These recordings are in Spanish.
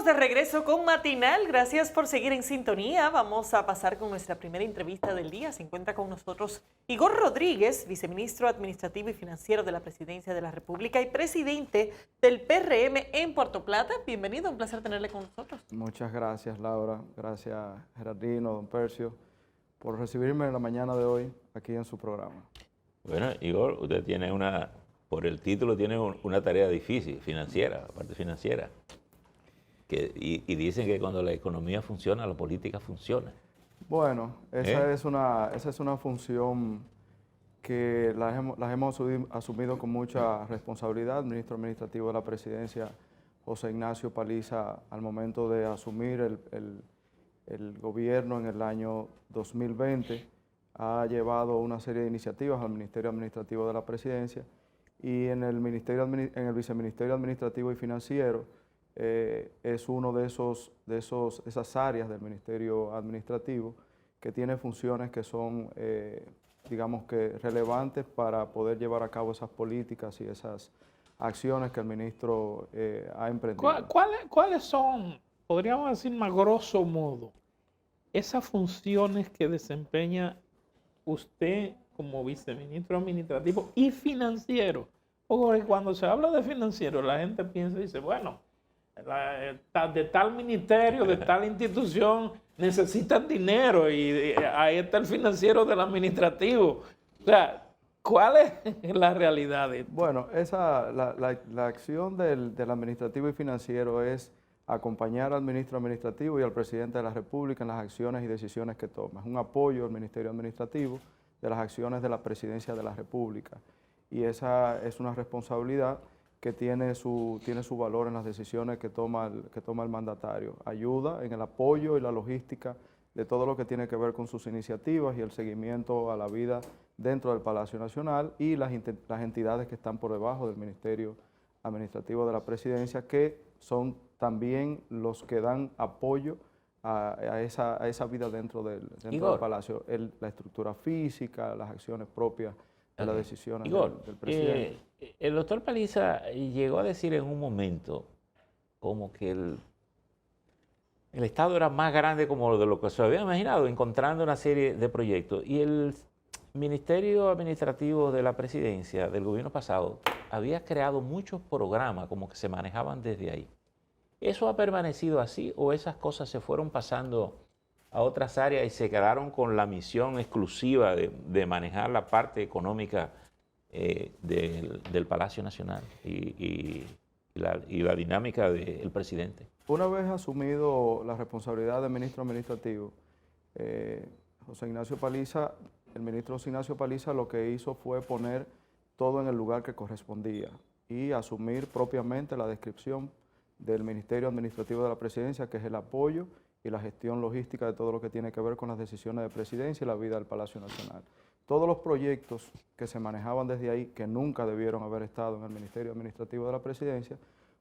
de regreso con Matinal. Gracias por seguir en sintonía. Vamos a pasar con nuestra primera entrevista del día. Se encuentra con nosotros Igor Rodríguez, viceministro administrativo y financiero de la Presidencia de la República y presidente del PRM en Puerto Plata. Bienvenido, un placer tenerle con nosotros. Muchas gracias, Laura. Gracias, Gerardino, don Percio, por recibirme en la mañana de hoy aquí en su programa. Bueno, Igor, usted tiene por el título, tiene una tarea difícil, financiera, la parte financiera. Y dicen que cuando la economía funciona, la política funciona. Bueno, esa es una función que las hemos asumido con mucha responsabilidad. El ministro administrativo de la Presidencia, José Ignacio Paliza, al momento de asumir el gobierno en el año 2020, ha llevado una serie de iniciativas al Ministerio Administrativo de la Presidencia y en el Viceministerio Administrativo y Financiero es uno de esas áreas del Ministerio Administrativo que tiene funciones que son, digamos que, relevantes para poder llevar a cabo esas políticas y esas acciones que el ministro ha emprendido. ¿Cuáles son, podríamos decir más grosso modo, esas funciones que desempeña usted como viceministro administrativo y financiero? Porque cuando se habla de financiero, la gente piensa y dice, bueno, de tal ministerio, de tal institución, necesitan dinero y ahí está el financiero del administrativo. O sea, ¿cuál es la realidad de esto? Bueno, la acción del administrativo y financiero es acompañar al ministro administrativo y al presidente de la República en las acciones y decisiones que toma. Es un apoyo al Ministerio Administrativo de las acciones de la Presidencia de la República. Y esa es una responsabilidad que tiene su valor en las decisiones que toma el mandatario. Ayuda en el apoyo y la logística de todo lo que tiene que ver con sus iniciativas y el seguimiento a la vida dentro del Palacio Nacional y las entidades que están por debajo del Ministerio Administrativo de la Presidencia, que son también los que dan apoyo a esa vida dentro del Palacio. La estructura física, las acciones propias de las decisiones del presidente. El doctor Paliza llegó a decir en un momento como que el Estado era más grande como de lo que se había imaginado, encontrando una serie de proyectos. Y el Ministerio Administrativo de la Presidencia del gobierno pasado había creado muchos programas como que se manejaban desde ahí. ¿Eso ha permanecido así o esas cosas se fueron pasando a otras áreas y se quedaron con la misión exclusiva de manejar la parte económica del Palacio Nacional y la dinámica del presidente? Una vez asumido la responsabilidad del ministro administrativo, José Ignacio Paliza, el ministro José Ignacio Paliza lo que hizo fue poner todo en el lugar que correspondía y asumir propiamente la descripción del Ministerio Administrativo de la Presidencia, que es el apoyo y la gestión logística de todo lo que tiene que ver con las decisiones de presidencia y la vida del Palacio Nacional. Todos los proyectos que se manejaban desde ahí, que nunca debieron haber estado en el Ministerio Administrativo de la Presidencia,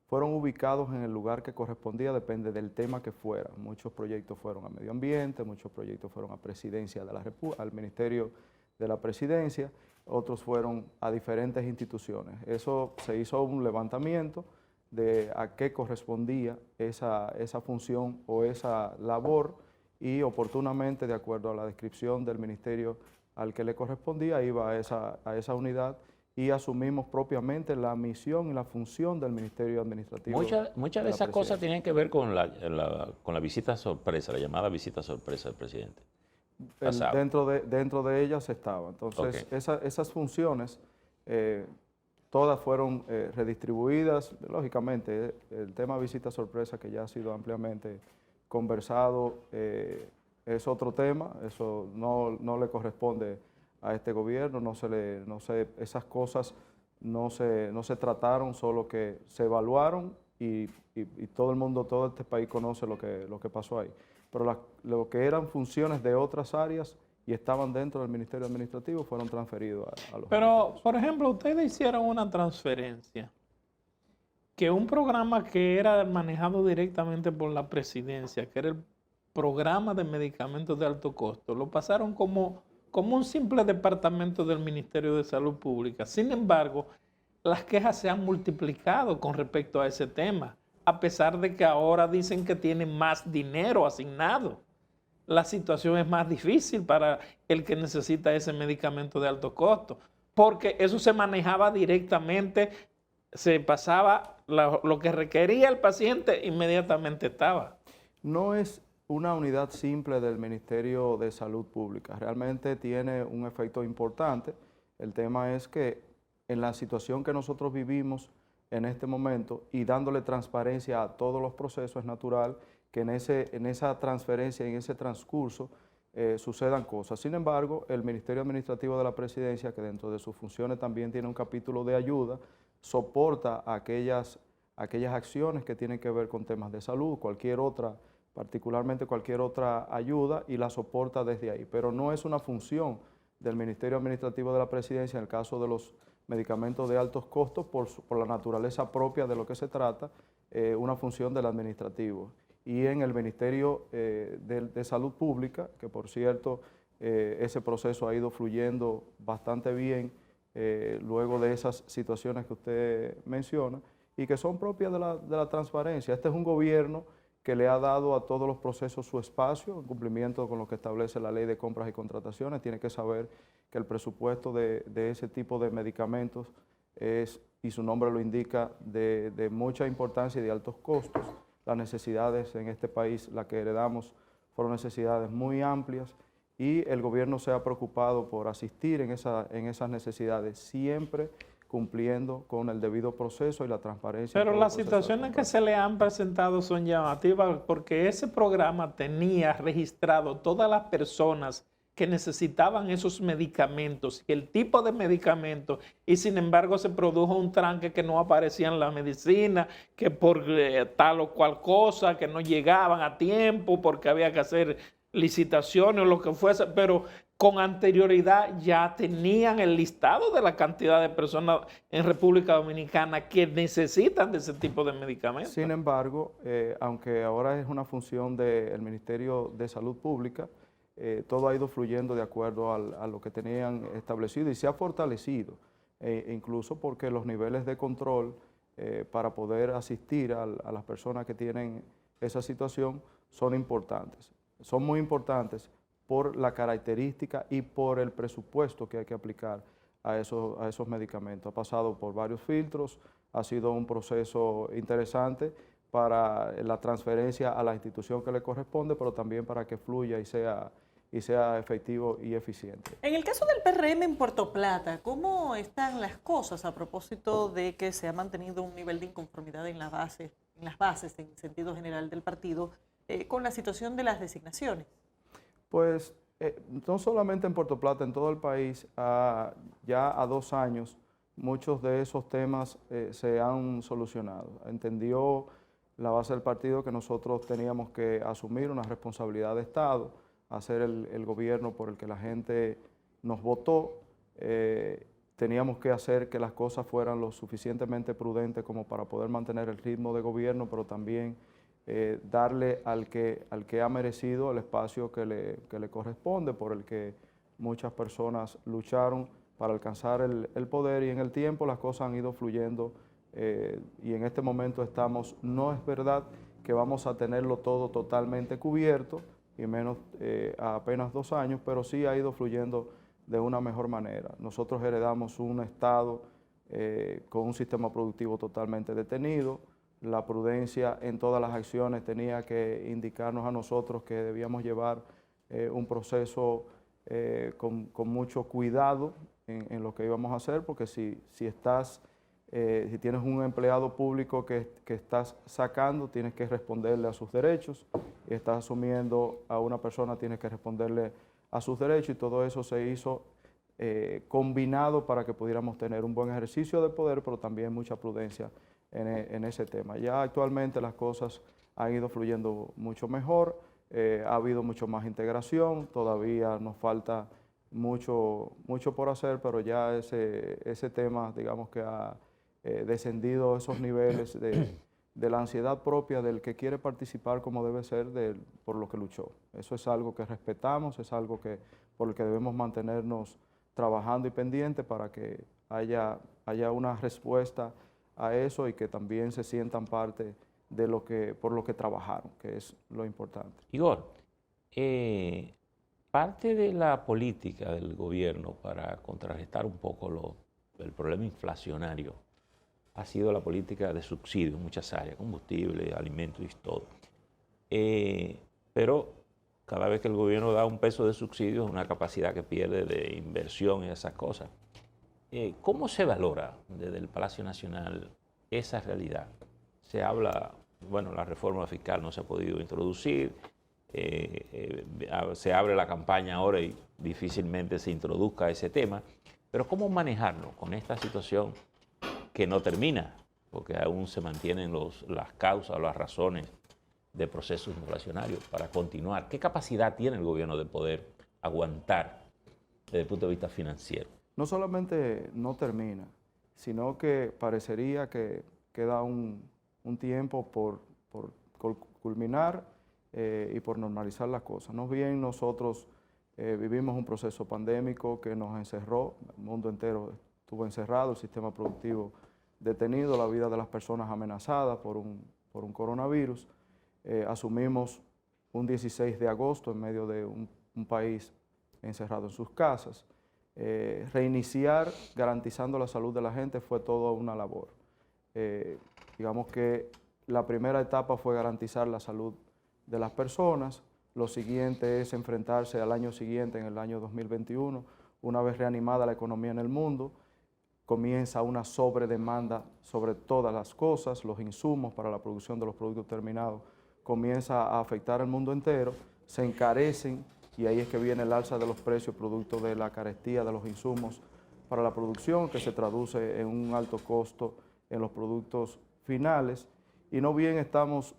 fueron ubicados en el lugar que correspondía, depende del tema que fuera. Muchos proyectos fueron a Medio Ambiente, muchos proyectos fueron a Presidencia de la República, al Ministerio de la Presidencia, otros fueron a diferentes instituciones. Eso se hizo un levantamiento de a qué correspondía esa función o esa labor y oportunamente, de acuerdo a la descripción del ministerio al que le correspondía, iba a esa unidad y asumimos propiamente la misión y la función del Ministerio Administrativo. Muchas de esas cosas tienen que ver con la visita sorpresa, la llamada visita sorpresa del presidente. Dentro de ellas estaba. Entonces, esas funciones todas fueron redistribuidas. Lógicamente, el tema visita sorpresa, que ya ha sido ampliamente conversado, es otro tema. Eso no le corresponde a este gobierno. Esas cosas no se trataron, solo que se evaluaron y todo este país conoce lo que pasó ahí. Pero lo que eran funciones de otras áreas y estaban dentro del Ministerio Administrativo fueron transferidos a los... Pero, por ejemplo, ustedes hicieron una transferencia que un programa que era manejado directamente por la presidencia, que era el programa de medicamentos de alto costo, lo pasaron como un simple departamento del Ministerio de Salud Pública. Sin embargo, las quejas se han multiplicado con respecto a ese tema. a pesar de que ahora dicen que tienen más dinero asignado. La situación es más difícil para el que necesita ese medicamento de alto costo, porque eso se manejaba directamente, se pasaba lo que requería el paciente, inmediatamente estaba. No es una unidad simple del Ministerio de Salud Pública, realmente tiene un efecto importante. El tema es que en la situación que nosotros vivimos en este momento y dándole transparencia a todos los procesos, es natural que en esa transferencia, en ese transcurso, sucedan cosas. Sin embargo, el Ministerio Administrativo de la Presidencia, que dentro de sus funciones también tiene un capítulo de ayuda, soporta aquellas acciones que tienen que ver con temas de salud, cualquier otra, particularmente cualquier otra ayuda, y la soporta desde ahí. Pero no es una función del Ministerio Administrativo de la Presidencia en el caso de los medicamentos de altos costos por la naturaleza propia de lo que se trata, una función del administrativo. Y en el Ministerio de Salud Pública, que por cierto ese proceso ha ido fluyendo bastante bien luego de esas situaciones que usted menciona y que son propias de la transparencia. Este es un gobierno que le ha dado a todos los procesos su espacio, en cumplimiento con lo que establece la Ley de Compras y Contrataciones. Tiene que saber que el presupuesto de ese tipo de medicamentos es, y su nombre lo indica, de mucha importancia y de altos costos. Las necesidades en este país, las que heredamos, fueron necesidades muy amplias y el gobierno se ha preocupado por asistir en esas necesidades, siempre cumpliendo con el debido proceso y la transparencia. Pero las situaciones que se le han presentado son llamativas porque ese programa tenía registrado todas las personas que necesitaban esos medicamentos y el tipo de medicamentos, y sin embargo se produjo un tranque que no aparecía en la medicina, que por tal o cual cosa, que no llegaban a tiempo porque había que hacer licitaciones o lo que fuese, pero con anterioridad ya tenían el listado de la cantidad de personas en República Dominicana que necesitan de ese tipo de medicamentos. Sin embargo, aunque ahora es una función del Ministerio de Salud Pública, todo ha ido fluyendo de acuerdo a lo que tenían establecido y se ha fortalecido, incluso porque los niveles de control para poder asistir a las personas que tienen esa situación son importantes. Son muy importantes por la característica y por el presupuesto que hay que aplicar a esos medicamentos. Ha pasado por varios filtros, ha sido un proceso interesante para la transferencia a la institución que le corresponde, pero también para que fluya y sea efectivo y eficiente. En el caso del PRM en Puerto Plata, ¿cómo están las cosas a propósito de que se ha mantenido un nivel de inconformidad en las bases en sentido general del partido con la situación de las designaciones? Pues no solamente en Puerto Plata, en todo el país, ya a 2 años, muchos de esos temas se han solucionado. Entendió la base del partido que nosotros teníamos que asumir una responsabilidad de Estado, hacer el gobierno por el que la gente nos votó. Teníamos que hacer que las cosas fueran lo suficientemente prudentes como para poder mantener el ritmo de gobierno, pero también darle al que ha merecido el espacio que le corresponde, por el que muchas personas lucharon para alcanzar el poder, y en el tiempo las cosas han ido fluyendo y en este momento no es verdad que vamos a tenerlo todo totalmente cubierto, y menos a apenas 2 años, pero sí ha ido fluyendo de una mejor manera. Nosotros heredamos un Estado con un sistema productivo totalmente detenido. La prudencia en todas las acciones tenía que indicarnos a nosotros que debíamos llevar un proceso con mucho cuidado en lo que íbamos a hacer, porque si tienes un empleado público que estás sacando, tienes que responderle a sus derechos, y estás asumiendo a una persona, tienes que responderle a sus derechos, y todo eso se hizo combinado para que pudiéramos tener un buen ejercicio de poder, pero también mucha prudencia en ese tema. Ya actualmente las cosas han ido fluyendo mucho mejor, ha habido mucho más integración, todavía nos falta mucho por hacer, pero ya ese tema, digamos que ha descendido esos niveles de la ansiedad propia del que quiere participar como debe ser por lo que luchó. Eso es algo que respetamos, es algo por el que debemos mantenernos trabajando y pendientes para que haya una respuesta a eso y que también se sientan parte por lo que trabajaron, que es lo importante. Igor, parte de la política del gobierno para contrarrestar un poco el problema inflacionario ha sido la política de subsidio en muchas áreas, combustible, alimentos y todo. Pero cada vez que el gobierno da un peso de subsidio es una capacidad que pierde de inversión y esas cosas. ¿Cómo se valora desde el Palacio Nacional esa realidad? Se habla, bueno, la reforma fiscal no se ha podido introducir, se abre la campaña ahora y difícilmente se introduzca ese tema, pero ¿cómo manejarlo con esta situación que no termina? Porque aún se mantienen las causas, las razones de procesos inflacionarios para continuar. ¿Qué capacidad tiene el gobierno de poder aguantar desde el punto de vista financiero? No solamente no termina, sino que parecería que queda un tiempo por culminar y por normalizar las cosas. No bien nosotros vivimos un proceso pandémico que nos encerró, el mundo entero estuvo encerrado, el sistema productivo detenido, la vida de las personas amenazada por un coronavirus. Asumimos un 16 de agosto en medio de un país encerrado en sus casas. Reiniciar garantizando la salud de la gente fue toda una labor. Digamos que la primera etapa fue garantizar la salud de las personas, lo siguiente es enfrentarse al año siguiente, en el año 2021, una vez reanimada la economía en el mundo, comienza una sobredemanda sobre todas las cosas, los insumos para la producción de los productos terminados comienza a afectar al mundo entero, se encarecen y ahí es que viene el alza de los precios producto de la carestía de los insumos para la producción, que se traduce en un alto costo en los productos finales. Y no bien estamos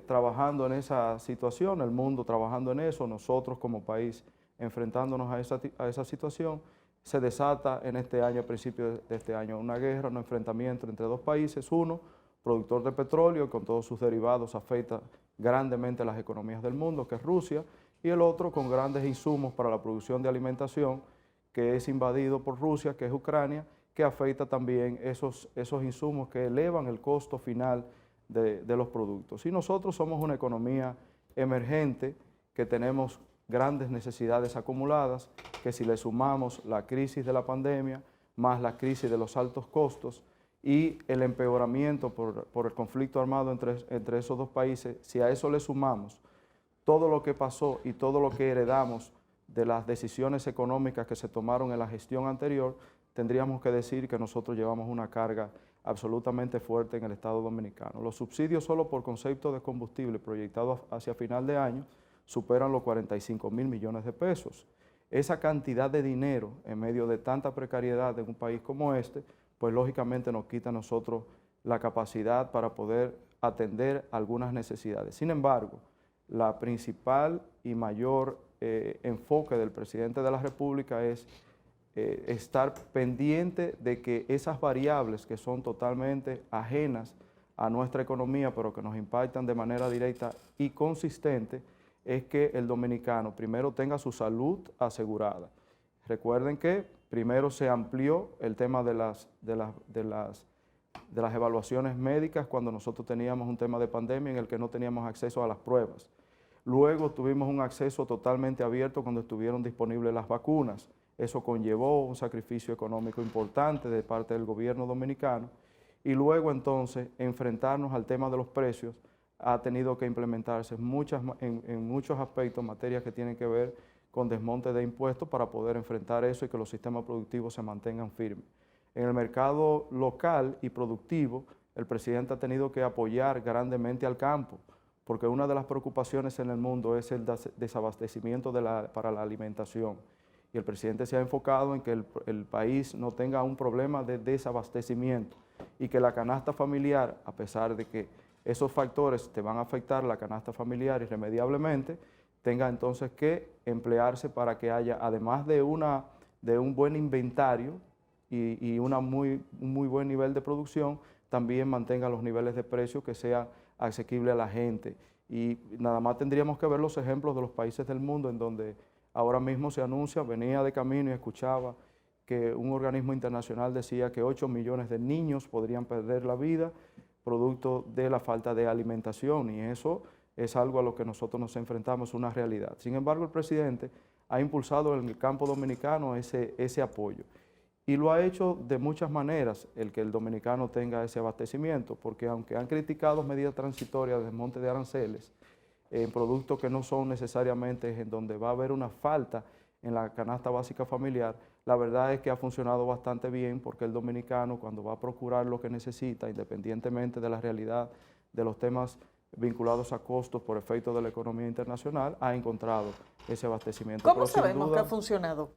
trabajando en esa situación, el mundo trabajando en eso, nosotros como país enfrentándonos a esa situación, se desata en este año, a principios de este año, una guerra, un enfrentamiento entre dos países. Uno, productor de petróleo, con todos sus derivados, afecta grandemente las economías del mundo, que es Rusia, y el otro con grandes insumos para la producción de alimentación, que es invadido por Rusia, que es Ucrania, que afecta también esos insumos que elevan el costo final de los productos. Y nosotros somos una economía emergente, que tenemos grandes necesidades acumuladas, que si le sumamos la crisis de la pandemia, más la crisis de los altos costos y el empeoramiento por el conflicto armado entre esos dos países, si a eso le sumamos todo lo que pasó y todo lo que heredamos de las decisiones económicas que se tomaron en la gestión anterior, tendríamos que decir que nosotros llevamos una carga absolutamente fuerte en el Estado Dominicano. Los subsidios solo por concepto de combustible proyectados hacia final de año superan los 45.000 millones de pesos. Esa cantidad de dinero en medio de tanta precariedad en un país como este, pues lógicamente nos quita a nosotros la capacidad para poder atender algunas necesidades. Sin embargo, la principal y mayor enfoque del presidente de la República es estar pendiente de que esas variables que son totalmente ajenas a nuestra economía, pero que nos impactan de manera directa y consistente, es que el dominicano primero tenga su salud asegurada. Recuerden que primero se amplió el tema de las evaluaciones médicas cuando nosotros teníamos un tema de pandemia en el que no teníamos acceso a las pruebas. Luego tuvimos un acceso totalmente abierto cuando estuvieron disponibles las vacunas. Eso conllevó un sacrificio económico importante de parte del gobierno dominicano. Y luego entonces enfrentarnos al tema de los precios ha tenido que implementarse en muchos aspectos, materias que tienen que ver con desmonte de impuestos para poder enfrentar eso y que los sistemas productivos se mantengan firmes. En el mercado local y productivo, el presidente ha tenido que apoyar grandemente al campo, porque una de las preocupaciones en el mundo es el desabastecimiento para la alimentación. Y el presidente se ha enfocado en que el país no tenga un problema de desabastecimiento y que la canasta familiar, a pesar de que esos factores te van a afectar la canasta familiar irremediablemente, tenga entonces que emplearse para que haya, además de un buen inventario y un muy buen nivel de producción, también mantenga los niveles de precio que sea asequible a la gente. Y nada más tendríamos que ver los ejemplos de los países del mundo en donde ahora mismo se anuncia, venía de camino y escuchaba que un organismo internacional decía que 8 millones de niños podrían perder la vida producto de la falta de alimentación, y eso es algo a lo que nosotros nos enfrentamos, una realidad. Sin embargo, el presidente ha impulsado en el campo dominicano ese apoyo, y lo ha hecho de muchas maneras, el que el dominicano tenga ese abastecimiento, porque aunque han criticado medidas transitorias de desmonte de aranceles en productos que no son necesariamente en donde va a haber una falta en la canasta básica familiar, la verdad es que ha funcionado bastante bien, porque el dominicano, cuando va a procurar lo que necesita, independientemente de la realidad de los temas vinculados a costos por efecto de la economía internacional, ha encontrado ese abastecimiento. ¿Cómo Pero sin sabemos duda, que ha funcionado?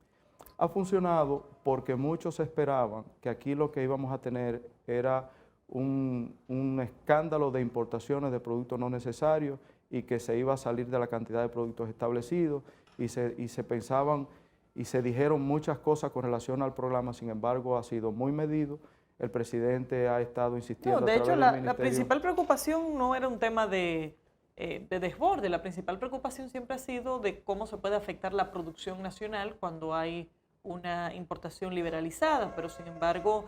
ha funcionado porque muchos esperaban que aquí lo que íbamos a tener era un escándalo de importaciones de productos no necesarios, y que se iba a salir de la cantidad de productos establecidos, y se pensaban y se dijeron muchas cosas con relación al programa. Sin embargo, ha sido muy medido. El presidente ha estado insistiendo. No, de a hecho, través del la ministerio. principal preocupación no era un tema de desborde. La principal preocupación siempre ha sido de cómo se puede afectar la producción nacional cuando hay una importación liberalizada. Pero, sin embargo,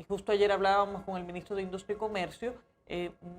justo ayer hablábamos con el ministro de Industria y Comercio,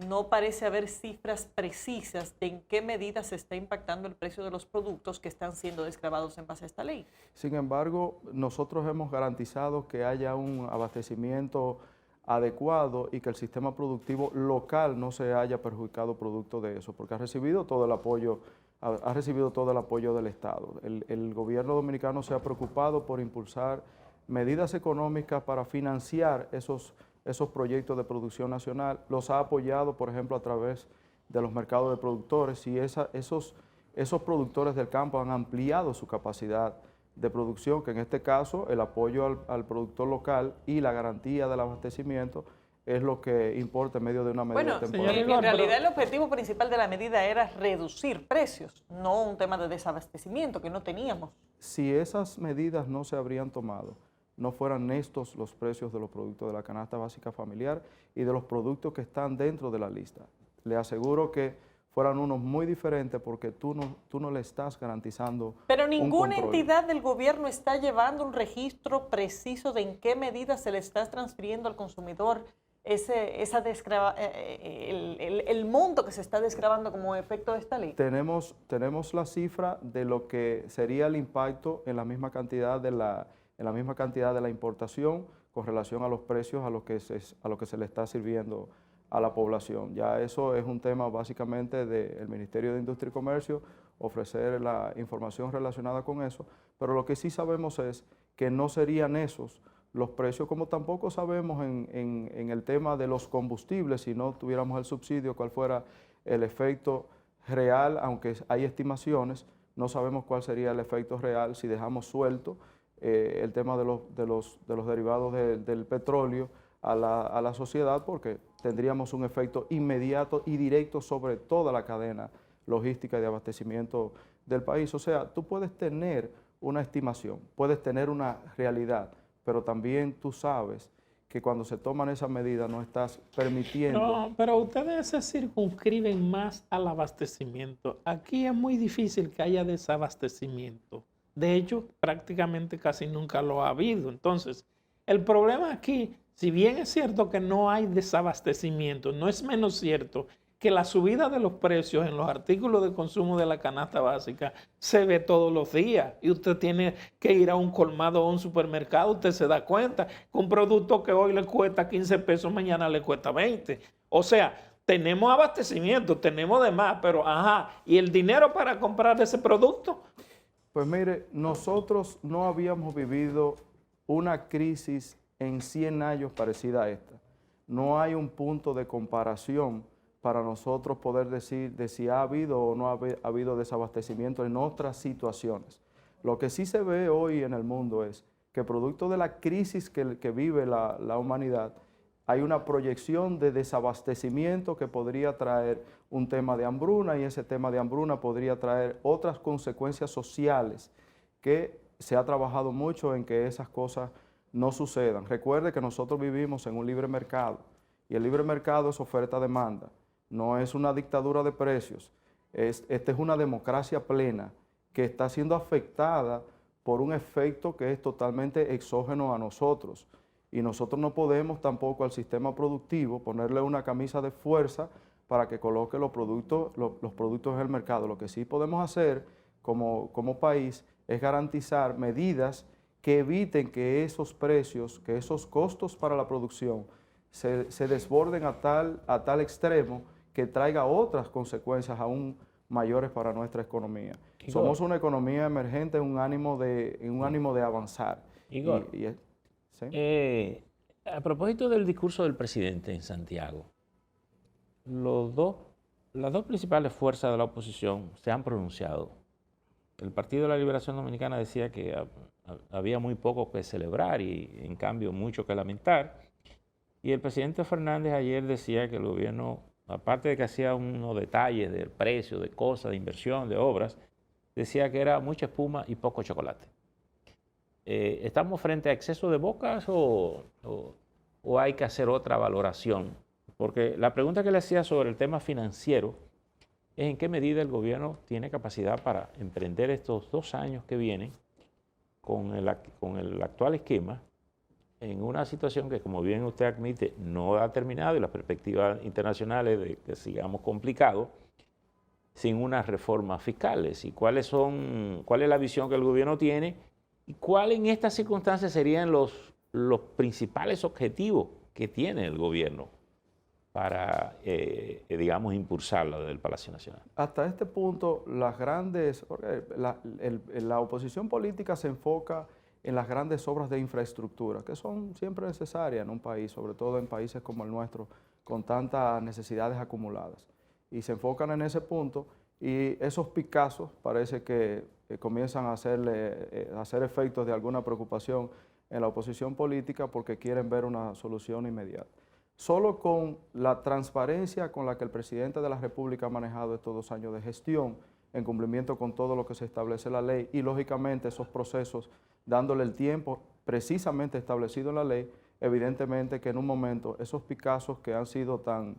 no parece haber cifras precisas de en qué medida se está impactando el precio de los productos que están siendo desgravados en base a esta ley. Sin embargo, nosotros hemos garantizado que haya un abastecimiento adecuado y que el sistema productivo local no se haya perjudicado producto de eso, porque ha recibido todo el apoyo del Estado. El gobierno dominicano se ha preocupado por impulsar medidas económicas para financiar esos proyectos de producción nacional, los ha apoyado, por ejemplo, a través de los mercados de productores, y esos productores del campo han ampliado su capacidad de producción, que en este caso el apoyo al productor local y la garantía del abastecimiento es lo que importa en medio de una medida temporal. En realidad el objetivo principal de la medida era reducir precios, no un tema de desabastecimiento que no teníamos. Si esas medidas no se habrían tomado, no fueran estos los precios de los productos de la canasta básica familiar y de los productos que están dentro de la lista. Le aseguro que fueran unos muy diferentes, porque tú no le estás garantizando. Pero ninguna un control. entidad del gobierno está llevando un registro preciso de en qué medida se le está transfiriendo al consumidor el monto que se está desgravando como efecto de esta ley. Tenemos la cifra de lo que sería el impacto en la misma cantidad de la importación con relación a los precios a lo que se le está sirviendo a la población. Ya eso es un tema básicamente del Ministerio de Industria y Comercio, ofrecer la información relacionada con eso, pero lo que sí sabemos es que no serían esos los precios, como tampoco sabemos en el tema de los combustibles, si no tuviéramos el subsidio, cuál fuera el efecto real, aunque hay estimaciones, no sabemos cuál sería el efecto real si dejamos suelto el tema de los derivados del petróleo a la sociedad, porque tendríamos un efecto inmediato y directo sobre toda la cadena logística y de abastecimiento del país. O sea, tú puedes tener una estimación, puedes tener una realidad, pero también tú sabes que cuando se toman esas medidas no estás permitiendo. No, pero ustedes se circunscriben más al abastecimiento. Aquí es muy difícil que haya desabastecimiento. De hecho, prácticamente casi nunca lo ha habido. Entonces, el problema aquí, si bien es cierto que no hay desabastecimiento, no es menos cierto que la subida de los precios en los artículos de consumo de la canasta básica se ve todos los días. Y usted tiene que ir a un colmado o a un supermercado, usted se da cuenta que un producto que hoy le cuesta 15 pesos, mañana le cuesta 20. O sea, tenemos abastecimiento, tenemos de más, pero ajá, ¿y el dinero para comprar ese producto? Pues mire, nosotros no habíamos vivido una crisis en 100 años parecida a esta. No hay un punto de comparación para nosotros poder decir de si ha habido o no ha habido desabastecimiento en otras situaciones. Lo que sí se ve hoy en el mundo es que producto de la crisis que vive la humanidad, hay una proyección de desabastecimiento que podría traer un tema de hambruna, y ese tema de hambruna podría traer otras consecuencias sociales, que se ha trabajado mucho en que esas cosas no sucedan. Recuerde que nosotros vivimos en un libre mercado, y el libre mercado es oferta-demanda, no es una dictadura de precios. Esta es una democracia plena que está siendo afectada por un efecto que es totalmente exógeno a nosotros. Y nosotros no podemos tampoco al sistema productivo ponerle una camisa de fuerza para que coloque los productos en el mercado. Lo que sí podemos hacer como país es garantizar medidas que eviten que esos precios, que esos costos para la producción se desborden a tal extremo que traiga otras consecuencias aún mayores para nuestra economía. Igor, somos una economía emergente en un ánimo de avanzar. Igor, ¿sí? A propósito del discurso del presidente en Santiago, las dos principales fuerzas de la oposición se han pronunciado. El Partido de la Liberación Dominicana decía que había muy poco que celebrar y en cambio mucho que lamentar. Y el presidente Fernández ayer decía que el gobierno, aparte de que hacía unos detalles del precio, de cosas, de inversión, de obras, decía que era mucha espuma y poco chocolate. ¿Estamos frente a exceso de bocas o hay que hacer otra valoración? Porque la pregunta que le hacía sobre el tema financiero es en qué medida el gobierno tiene capacidad para emprender estos 2 años que vienen con el actual esquema en una situación que, como bien usted admite, no ha terminado y las perspectivas internacionales de que sigamos complicados sin unas reformas fiscales. ¿Y cuál es la visión que el gobierno tiene? ¿Y cuáles en estas circunstancias serían los principales objetivos que tiene el gobierno para, digamos, impulsarlo desde el Palacio Nacional? Hasta este punto, la oposición política se enfoca en las grandes obras de infraestructura, que son siempre necesarias en un país, sobre todo en países como el nuestro, con tantas necesidades acumuladas. Y se enfocan en ese punto y esos picazos parece que comienzan a hacer efectos de alguna preocupación en la oposición política porque quieren ver una solución inmediata. Solo con la transparencia con la que el presidente de la República ha manejado estos 2 años de gestión, en cumplimiento con todo lo que se establece en la ley y lógicamente esos procesos dándole el tiempo precisamente establecido en la ley, evidentemente que en un momento esos picazos que han sido tan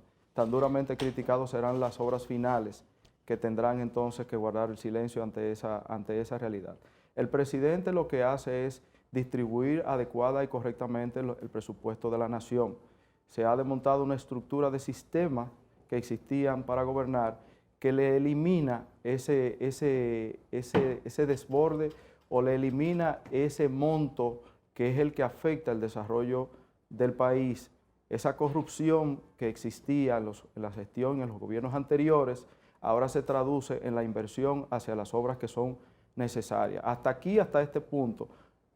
duramente criticados serán las obras finales que tendrán entonces que guardar el silencio ante esa realidad. El presidente lo que hace es distribuir adecuada y correctamente el presupuesto de la nación. Se ha desmontado una estructura de sistemas que existían para gobernar que le elimina ese desborde o le elimina ese monto que es el que afecta el desarrollo del país. Esa corrupción que existía en la gestión, en los gobiernos anteriores, ahora se traduce en la inversión hacia las obras que son necesarias. Hasta este punto,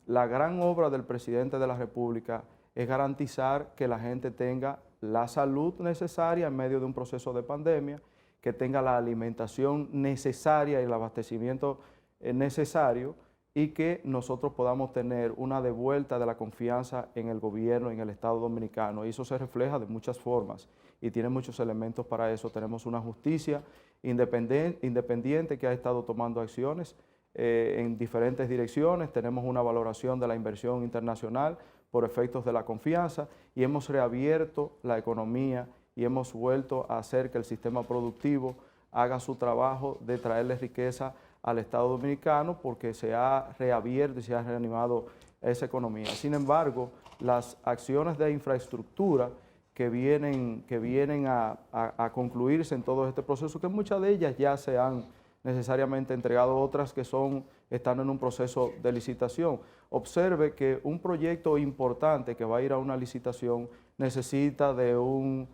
la gran obra del presidente de la República es garantizar que la gente tenga la salud necesaria en medio de un proceso de pandemia, que tenga la alimentación necesaria y el abastecimiento necesario y que nosotros podamos tener una devuelta de la confianza en el gobierno, en el Estado Dominicano. Y eso se refleja de muchas formas y tiene muchos elementos para eso. Tenemos una justicia independiente que ha estado tomando acciones en diferentes direcciones. Tenemos una valoración de la inversión internacional por efectos de la confianza y hemos reabierto la economía y hemos vuelto a hacer que el sistema productivo haga su trabajo de traerle riqueza al Estado Dominicano porque se ha reabierto y se ha reanimado esa economía. Sin embargo, las acciones de infraestructura que vienen a concluirse en todo este proceso, que muchas de ellas ya se han necesariamente entregado, otras que están en un proceso de licitación. Observe que un proyecto importante que va a ir a una licitación necesita de un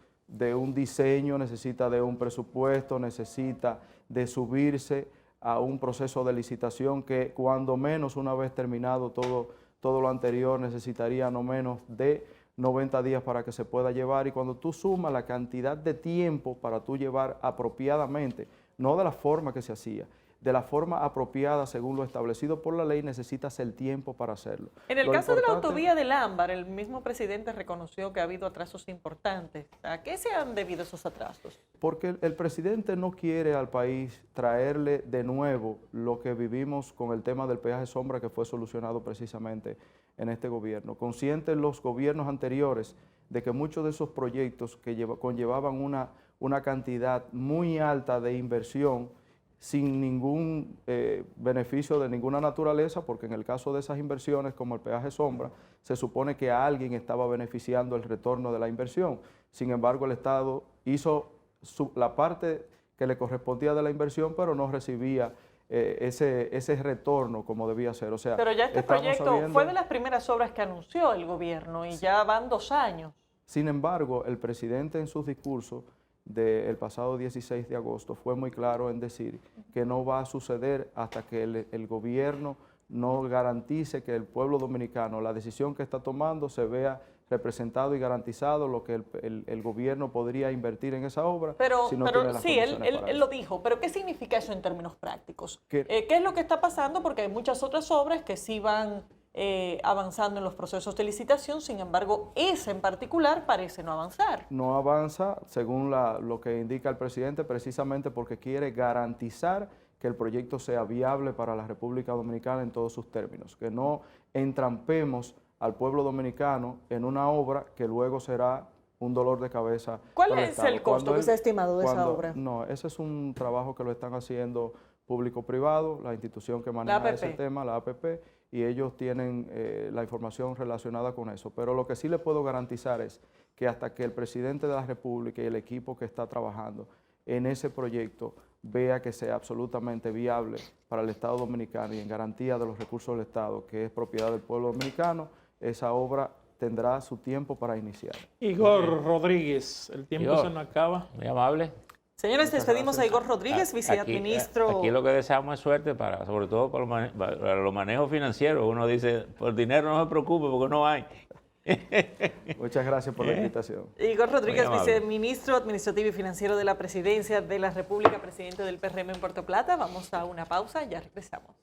diseño, necesita de un presupuesto, necesita de subirse a un proceso de licitación que cuando menos una vez terminado todo lo anterior necesitaría no menos de 90 días para que se pueda llevar, y cuando tú sumas la cantidad de tiempo para tú llevar apropiadamente, no de la forma que se hacía, de la forma apropiada según lo establecido por la ley, necesitas el tiempo para hacerlo. En el caso de la autovía del Ámbar, el mismo presidente reconoció que ha habido atrasos importantes. ¿A qué se han debido esos atrasos? Porque el presidente no quiere al país traerle de nuevo lo que vivimos con el tema del peaje sombra, que fue solucionado precisamente en este gobierno. Conscientes los gobiernos anteriores de que muchos de esos proyectos que conllevaban una cantidad muy alta de inversión sin ningún beneficio de ninguna naturaleza, porque en el caso de esas inversiones como el peaje sombra, se supone que a alguien estaba beneficiando el retorno de la inversión. Sin embargo, el Estado hizo la parte que le correspondía de la inversión, pero no recibía ese retorno como debía ser. O sea, pero ya este proyecto sabiendo, fue de las primeras obras que anunció el gobierno y ya van 2 años. Sin embargo, el presidente en sus discursos del pasado 16 de agosto fue muy claro en decir que no va a suceder hasta que el gobierno no garantice que el pueblo dominicano, la decisión que está tomando, se vea representado y garantizado lo que el gobierno podría invertir en esa obra. Pero si no tiene las sí, condiciones para él eso. lo dijo, pero ¿qué significa eso en términos prácticos? ¿Qué? ¿Qué es lo que está pasando? Porque hay muchas otras obras que sí van avanzando en los procesos de licitación, sin embargo, esa en particular parece no avanzar. No avanza, según lo que indica el presidente, precisamente porque quiere garantizar que el proyecto sea viable para la República Dominicana en todos sus términos, que no entrampemos al pueblo dominicano en una obra que luego será un dolor de cabeza. ¿Cuál para el es Estado. el costo que se ha estimado de esa obra? No, ese es un trabajo que lo están haciendo público-privado, la institución que maneja ese tema, la APP, y ellos tienen la información relacionada con eso. Pero lo que sí le puedo garantizar es que hasta que el presidente de la República y el equipo que está trabajando en ese proyecto vea que sea absolutamente viable para el Estado dominicano y en garantía de los recursos del Estado, que es propiedad del pueblo dominicano, esa obra tendrá su tiempo para iniciar. Igor Rodríguez, el tiempo Igor, se nos acaba. Muy amable. Señores, despedimos a Igor Rodríguez, Aquí viceadministro. Aquí lo que deseamos es suerte, sobre todo para los manejos financieros. Uno dice, por dinero no se preocupe porque no hay. Muchas gracias por la invitación. Igor Rodríguez, Muy amable. viceministro administrativo y financiero de la Presidencia de la República, presidente del PRM en Puerto Plata. Vamos a una pausa, ya regresamos.